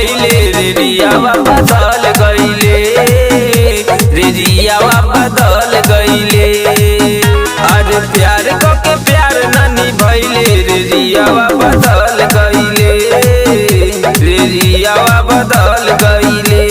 भइले रे रियावा बदल गइले, रे रियावा बदल गइले। अरे प्यार को के प्यार नानी भइले रे रियावा बदल गइले, रे रियावा बदल गइले।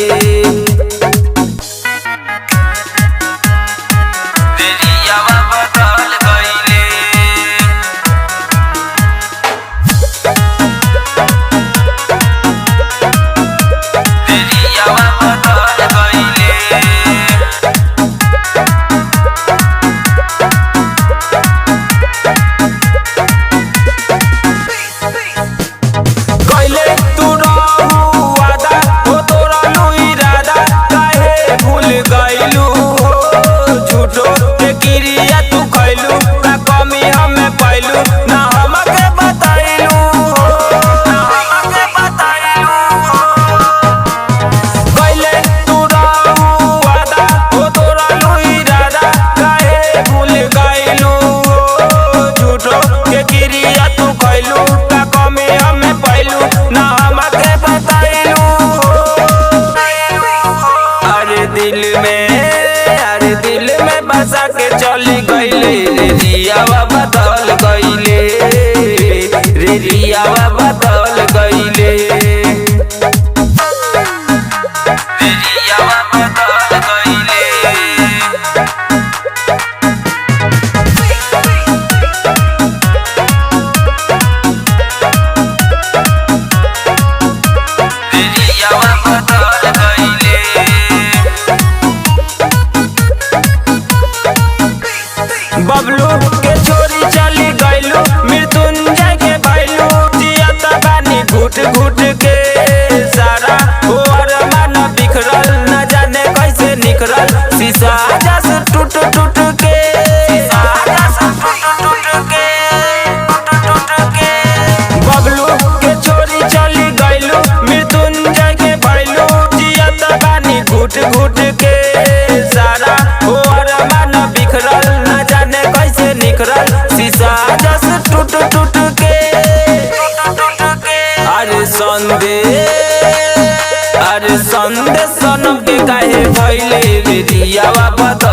दिल में बसा के चली गइले रे रियावा बदल गइले, रे रियावा बदल गइले, रे रियावा बदल गइले। रे रियावा बदल गइले। बबलू के छोरी चली गइलू, मृत्युंजय के भइलू, जियत बानी घुट घुट के। सारा और मन बिखरल, न जाने कैसे निखरल, शीशा जस टूट टूट के, बबलू के छोरी चली गइलू, मृत्युंजय के भइलू, जियत बानी घुट घुट के। सारा और मन बिखरल, न जाने कैसे निखरल, शीशा जस टूट टूट के। अरे संदेश सनम के काहे भइले रे रियावा बदल